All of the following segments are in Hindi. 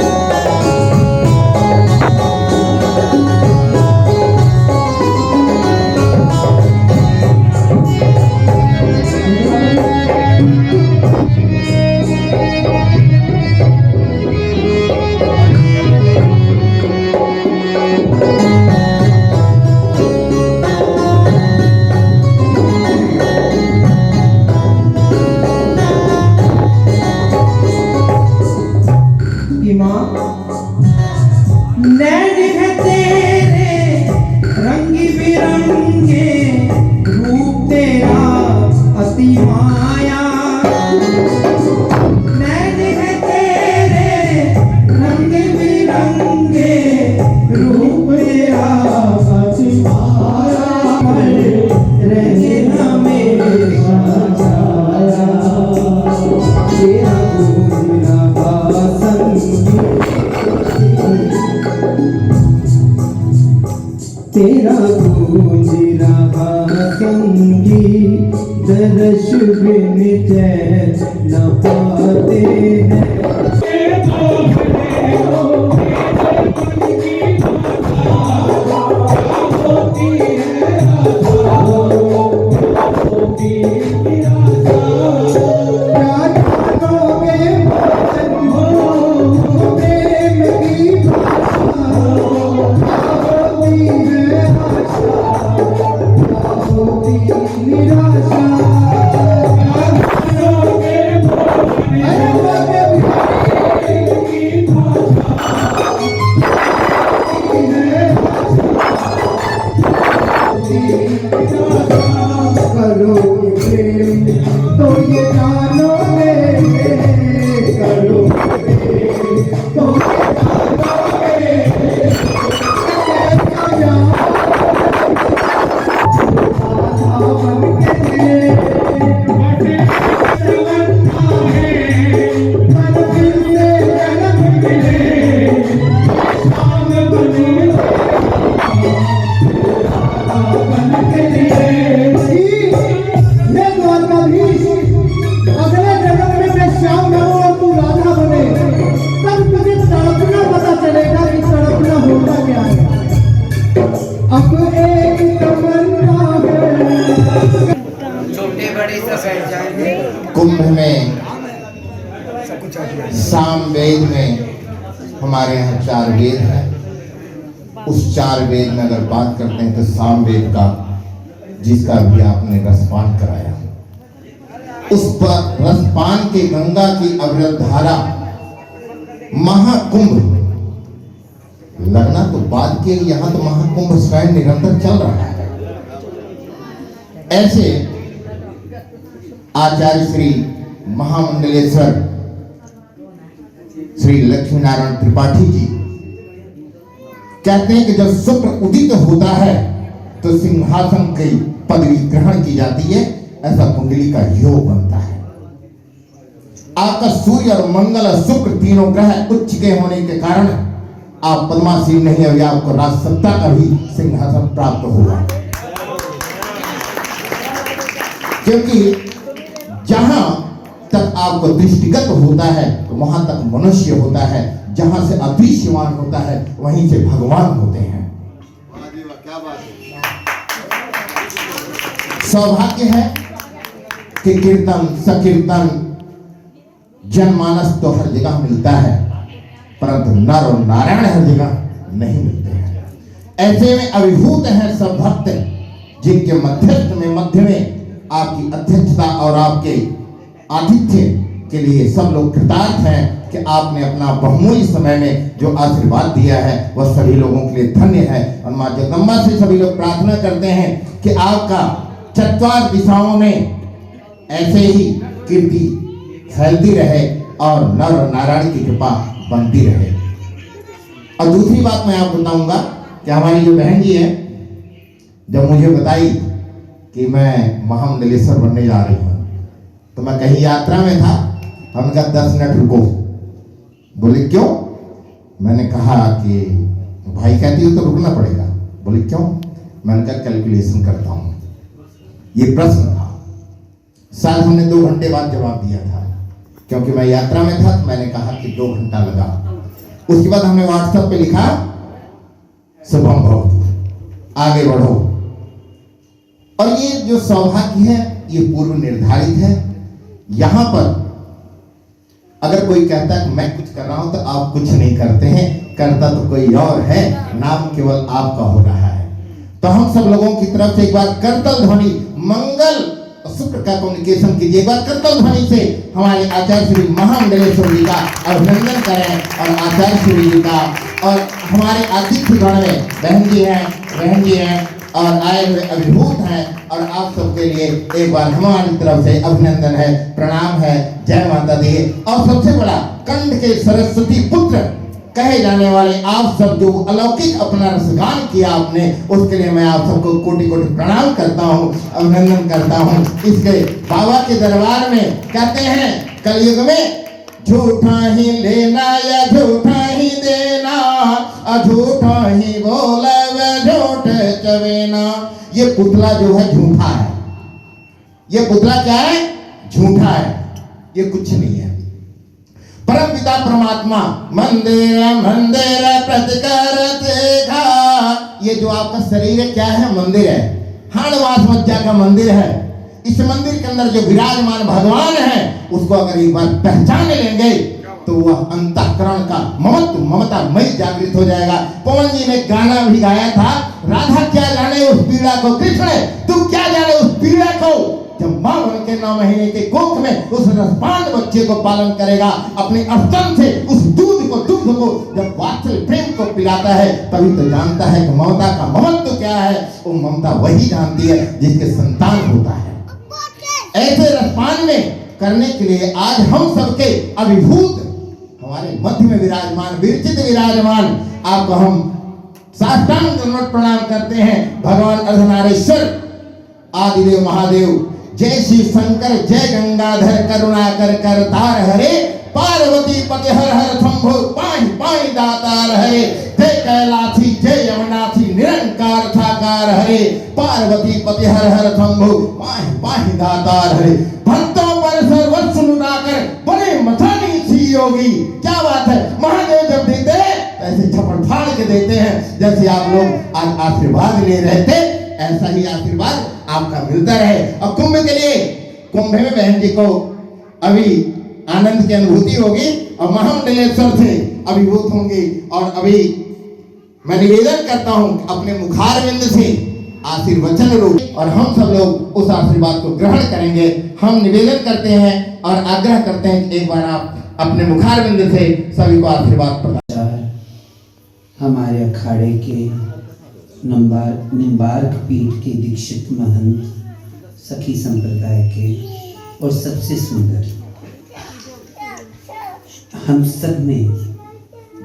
है नैन है तेरे रंग बिरंगे, रूप तेरा अति माया। नैन है तेरे रंग बिरंगे, रूप तेरा अति माया। रहे ना मेरे छाया, तेरा गुजरा संगी, तेरा गूंज रहा संगी, दर्श बिन चैन न पाते हैं। कुंभ में साम वेद में हमारे यहाँ 4 वेद हैं। उस 4 वेद में अगर बात करते हैं तो साम वेद का, जिसका भी आपने रसपान कराया, उस पर रसपान के गंगा की अविरल धारा महाकुंभ लगना तो बात के, यहाँ तो महाकुंभ स्वयं निरंतर चल रहा है। ऐसे आचार्य श्री महामंडलेश्वर श्री लक्ष्मी नारायण त्रिपाठी जी कहते हैं कि जब शुक्र उदित होता है तो सिंहासन की पदवी ग्रहण की जाती है, ऐसा कुंडली का योग बनता है। आपका सूर्य और मंगल और शुक्र तीनों ग्रह उच्च के होने के कारण आप पद्मासीन नहीं, अभी आपको राजसत्ता का भी सिंहासन प्राप्त होगा। क्योंकि जहां तक आपको दृष्टिगत होता है तो वहां तक मनुष्य होता है, जहां से अदृश्यमान होता है वहीं से भगवान होते हैं। सौभाग्य है कि कीर्तन सकीर्तन जनमानस तो हर जगह मिलता है, परंतु नर और नारायण हर जगह नहीं मिलते हैं। ऐसे में अभिभूत हैं सब भक्त, जिनके मध्य में आपकी अध्यक्षता और आपके आतिथ्य के लिए सब लोग कृतार्थ हैं कि आपने अपना बहुमूल्य समय में जो आशीर्वाद दिया है वह सभी लोगों के लिए धन्य है। और मां जगदम्बा से सभी लोग प्रार्थना करते हैं कि आपका 4 दिशाओं में ऐसे ही कीर्ति फैलती रहे और नर और नारायण की कृपा बनती रहे। और दूसरी बात मैं आपको बताऊंगा कि हमारी जो बहन जी है, जब मुझे बताई कि मैं महामंडलेश्वर बनने जा रही हूँ, तो मैं कहीं यात्रा में था, हमने कहा 10 मिनट रुको। बोले क्यों? मैंने कहा कि भाई कहती हो तो रुकना पड़ेगा। बोले क्यों? मैंने कहा कैलकुलेशन करता हूँ। ये प्रश्न था, शायद हमने 2 घंटे बाद जवाब दिया था, क्योंकि मैं यात्रा में था। तो मैंने कहा कि 2 घंटा लगा। उसके बाद हमने व्हाट्सएप पे लिखा शुभम भवतु, आगे बढ़ो। और ये जो सौभाग्य है ये पूर्व निर्धारित है। यहां पर अगर कोई कहता है कि मैं कुछ कर रहा हूं तो आप कुछ नहीं करते हैं, करता तो कोई और है, नाम केवल आपका हो रहा है। तो हम सब लोगों की तरफ से एक बार करतल ध्वनि मंगल शुक्र का कम्युनिकेशन कीजिए। एक बार करतल ध्वनि से हमारे आचार्य श्री महामंडलेश्वर जी का अभिनंदन करें और आचार्य श्री जी का और हमारे अतिथिगण में बहन जी हैं और आए हुए अभिभूत हैं और आप सबके लिए एक बार हमारी तरफ से अभिनंदन है, प्रणाम है, जय माता दी। और सबसे बड़ा कंठ के सरस्वती पुत्र कहे जाने वाले आप सब जो अलौकिक अपना रसगान किया आपने, उसके लिए मैं आप सबको कोटि कोटि प्रणाम करता हूँ, अभिनंदन करता हूँ। इसके बाबा के दरबार में कहते हैं कलयुग में झूठा ही लेना या झूठा ही देना, झूठा ही बोला व झूठ चवेना। ये पुतला जो है झूठा है, ये पुतला क्या है? झूठा है, ये कुछ नहीं है। परम पिता परमात्मा मंदिर मंदिर प्रतिकर देखा, ये जो आपका शरीर है क्या है? मंदिर है, हाड़वास मज्जा का मंदिर है। इस मंदिर के अंदर जो विराजमान भगवान है, उसको अगर एक बार पहचान लेंगे तो वह अंतःकरण का ममता मई जागृत हो जाएगा। पवन जी ने गाना भी गाया था, राधा क्या जाने उस पीड़ा को, कृष्ण तू क्या जाने उस पीड़ा को। जब मां बन के 9 महीने के कोख में उस रसपान बच्चे को पालन करेगा, अपने स्तन से उस दुग्ध को जब वात्सल्य प्रेम को पिलाता है, तभी तो जानता है कि ममता का महत्व क्या है। वो ममता वही जानती है जिसके संतान होता है। ऐसे रसपान में करने के लिए आज हम सबके अभिभूत हमारे मध्य में विराजमान, विरचित विराजमान, आपको हम साष्टांग दंडवत प्रणाम करते हैं। भगवान अर्धनारीश्वर आदिदेव महादेव, जय श्री शंकर, जय गंगाधर, करुणाकर करतार हरे, पार्वती पति हर हर शंभो, पाहि पाहि दातार हरे, जय कैलासी, जय यमुनाथी, निरंकार साकार हरे, पार्वती पति हर हर शंभो, पाहि पाहि दातार हरे। भक्तों पर सर्वस्व लुटाकर बड़े मथानी सी योगी, क्या बात है। महादेव जब देते हैं ऐसे छपड़ फाड़ के देते हैं, जैसे आप लोग आज आशीर्वाद ले रहे थे, ऐसा ही आशीर्वाद आपका मिलता रहे। और कुंभ के लिए, कुंभ में बहन जी को अभी आनंद की अनुभूति होगी और महामंडलेश्वर से अभिभूत होंगे। और अभी मैं निवेदन करता हूं अपने मुखारविंद से आशीर्वचन लो और हम सब लोग उस आशीर्वाद को ग्रहण करेंगे। हम निवेदन करते हैं और आग्रह करते हैं कि एक बार आप अपने मुखारविंद से सभी को आशीर्वाद प्रदान। हमारे अखाड़े के निम्बार्क पीठ के दीक्षित महंत, सखी संप्रदाय के और सबसे सुंदर हम सब में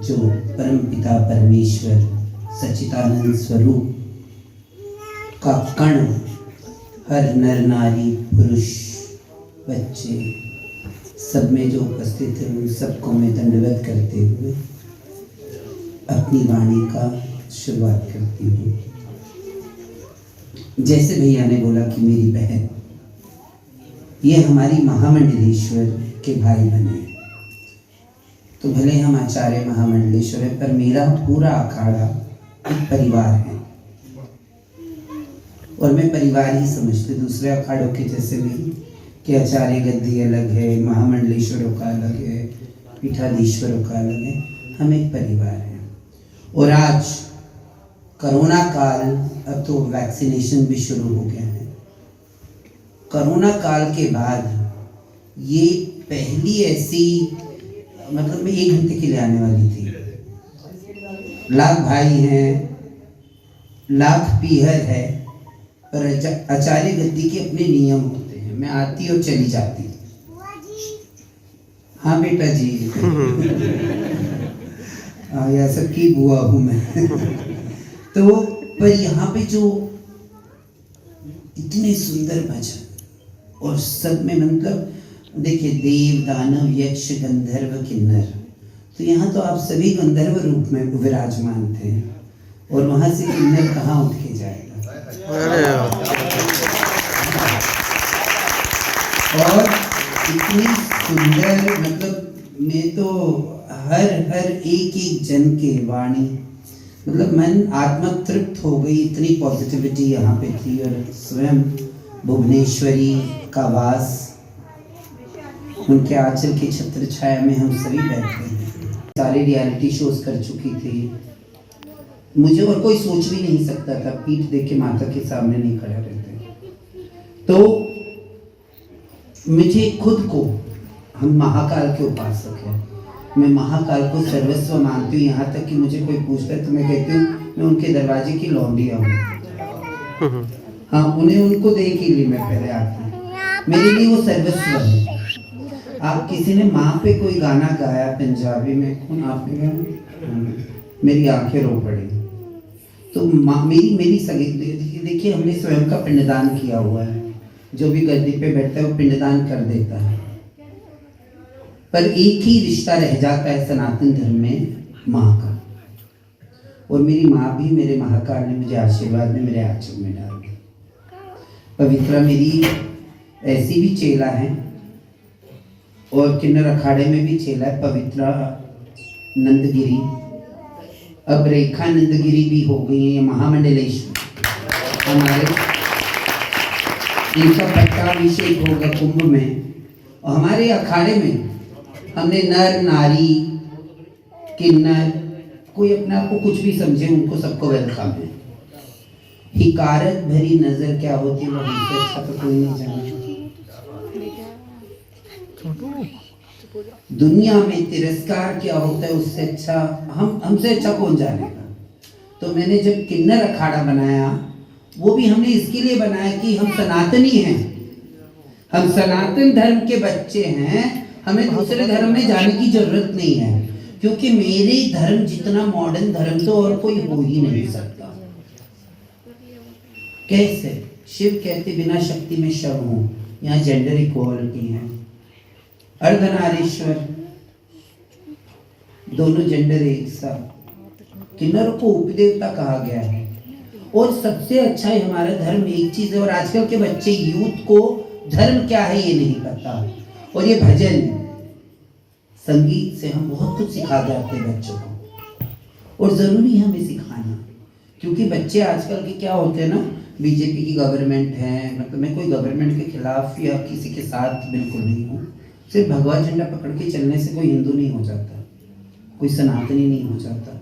जो परम पिता परमेश्वर सच्चिदानंद स्वरूप का कण, हर नर नारी पुरुष बच्चे सब में जो उपस्थित है, उन सबको मैं दंडवत करते हुए अपनी वाणी का शुरुआत करती हूँ। जैसे भैया ने बोला कि मेरी बहन, ये हमारी महामंडलेश्वर के भाई बने, तो भले हम आचार्य महामंडलेश्वर है, पर मेरा पूरा अखाड़ा एक परिवार है और मैं परिवार ही समझती। दूसरे अखाड़ों के जैसे नहीं कि आचार्य गद्दी अलग है, महामंडलेश्वरों का अलग है, पीठाधीश्वरों का अलग है, हम एक परिवार हैं। और आज कोरोना काल, अब तो वैक्सीनेशन भी शुरू हो गया है। कोरोना काल के बाद ये पहली ऐसी, मतलब मैं 1 घंटे के लिए आने वाली थी। लाख भाई हैं, लाख पीहर है, पर आचार्य गद्दी के अपने नियम होते हैं। मैं आती और चली जाती। हाँ बेटा जी, या सबकी बुआ हूँ मैं। तो पर यहाँ पे जो इतने सुंदर भजन और सब में, मतलब देखिए, देव दानव यक्ष गंधर्व किन्नर, तो यहाँ तो आप सभी गंधर्व रूप में विराजमान थे और वहां से किन्नर कहाँ उठ के जाएगा। और इतनी सुंदर, मतलब मैं तो हर एक जन के वाणी, मतलब मन आत्मतृप्त हो गई। इतनी पॉजिटिविटी यहाँ पे थी। और स्वयं भुवनेश्वरी का वास, उनके आंचल की छत्र छाया में हम सभी बैठते हैं। सारे रियलिटी शोज कर चुकी थी। मुझे और कोई सोच भी नहीं सकता था, पीठ देख के माता के सामने नहीं खड़ा रहते। तो मुझे खुद को, हम महाकाल के उपासक हैं, मैं महाकाल को सर्वस्व मानती हूँ। यहाँ तक कि मुझे कोई पूछता है तो मैं कहती हूँ मैं उनके दरवाजे की लौंडिया हूँ। हाँ, उन्हें उनको दे के लिए मैं पहले आती हूँ, मेरे लिए वो सर्वस्व है। आप किसी ने माँ पे कोई गाना गाया पंजाबी में, कौन आपने गाया? मेरी आंखें रो पड़ी। तो माँ मेरी सगी, देखिए हमने स्वयं का पिंडदान किया हुआ है। जो भी गद्दी पे बैठता है वो पिंडदान कर देता है, पर एक ही रिश्ता रह जाता है सनातन धर्म में, माँ का। और मेरी माँ भी मेरे महाकाल ने मुझे आशीर्वाद में मेरे आंचल में डाल दी। पवित्रा मेरी ऐसी भी चेला है और किन्नर अखाड़े में भी चेला है, पवित्रा नंदगिरी। अब रेखा नंदगिरी भी हो गई है, ये महामंडलेश्वर हमारे, इनका पट्टाभिषेक होगा कुंभ में। और हमारे अखाड़े में हमने नर नारी किन्नर, कोई अपने आप को कुछ भी समझे, उनको सबको वेलकम है। हिकारत भरी नजर क्या होती है वो हमसे अच्छा तो कोई नहीं जाने। दुनिया में तिरस्कार क्या होता है उससे अच्छा हमसे अच्छा कौन जानेगा। तो मैंने जब किन्नर अखाड़ा बनाया, वो भी हमने इसके लिए बनाया कि हम सनातनी हैं, हम सनातन धर्म के बच्चे हैं, हमें दूसरे धर्म में जाने की जरूरत नहीं है, क्योंकि मेरे धर्म जितना मॉडर्न धर्म तो और कोई हो ही नहीं सकता। कैसे? शिव कहते बिना शक्ति में शव हूं, यहाँ जेंडर इक्वालिटी है। अर्धनारीश्वर, दोनों जेंडर एक साथ। किन्नरों को उपदेवता कहा गया है। और सबसे अच्छा है हमारा धर्म एक चीज है, और आजकल के बच्चे यूथ को धर्म क्या है ये नहीं पता। और ये भजन संगीत से हम बहुत कुछ सिखा जाते हैं बच्चों को, और जरूरी है हमें सिखाना, क्योंकि बच्चे आजकल के क्या होते हैं ना, बीजेपी की गवर्नमेंट है, मतलब मैं कोई गवर्नमेंट के खिलाफ या किसी के साथ बिल्कुल नहीं हूँ। सिर्फ भगवा झंडा पकड़ के चलने से कोई हिंदू नहीं हो जाता, कोई सनातनी नहीं हो जाता।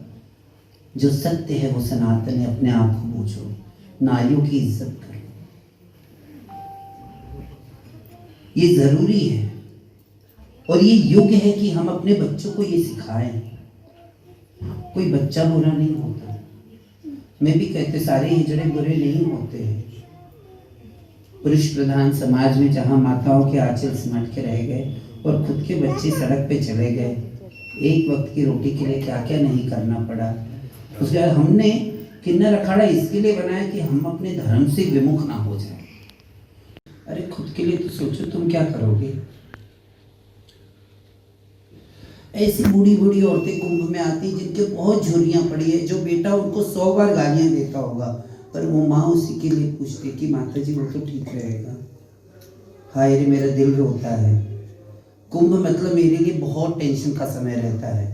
जो सत्य है वो सनातन है, अपने आप को पूछो, नारियों की इज्जत करो, ये जरूरी है। और ये युग है कि हम अपने बच्चों को ये सिखाएं। कोई बच्चा बुरा नहीं होता, मैं भी कहते सारे हिजड़े बुरे नहीं होते हैं। पुरुष प्रधान समाज में जहाँ माताओं के आंचल सिमट के रह गए और खुद के बच्चे सड़क पे चले गए, एक वक्त की रोटी के लिए क्या क्या नहीं करना पड़ा। उसके बाद हमने किन्नर अखाड़ा इसके लिए बनाया कि हम अपने धर्म से विमुख ना हो जाए। अरे खुद के लिए तो सोचो, तुम क्या करोगे? ऐसी बूढ़ी बूढ़ी औरतें कुंभ में आती जिनके बहुत झुर्रियां पड़ी है, जो बेटा उनको 100 बार गालियां देता होगा, पर वो माँ उसी के लिए पूछती कि माता जी वो तो ठीक रहेगा। हाय रे मेरा दिल रोता है। कुंभ मतलब मेरे लिए बहुत टेंशन का समय रहता है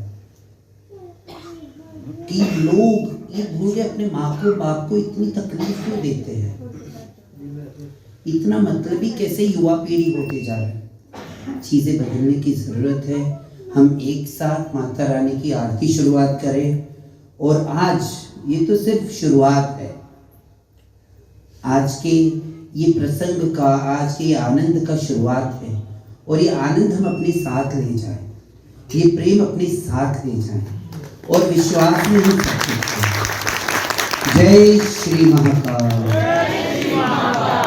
कि लोग ये भूल गए अपने माँ को बाप को इतनी तकलीफ क्यों देते हैं, इतना मतलबी कैसे युवा पीढ़ी होते जा रहा है। चीजें बदलने की जरूरत है। हम एक साथ माता रानी की आरती शुरुआत करें। और आज ये तो सिर्फ शुरुआत है, आज के ये प्रसंग का, आज के आनंद का शुरुआत है। और ये आनंद हम अपने साथ ले जाएं, ये प्रेम अपने साथ ले जाएं और विश्वास में ही सकते। जय श्री महाकाल,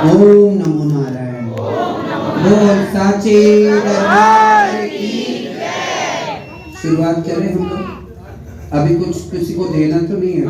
ओम नमो नारायण, बोल साचे दरबार की। शुरुआत करें हम लोग। अभी कुछ किसी को देना तो नहीं है।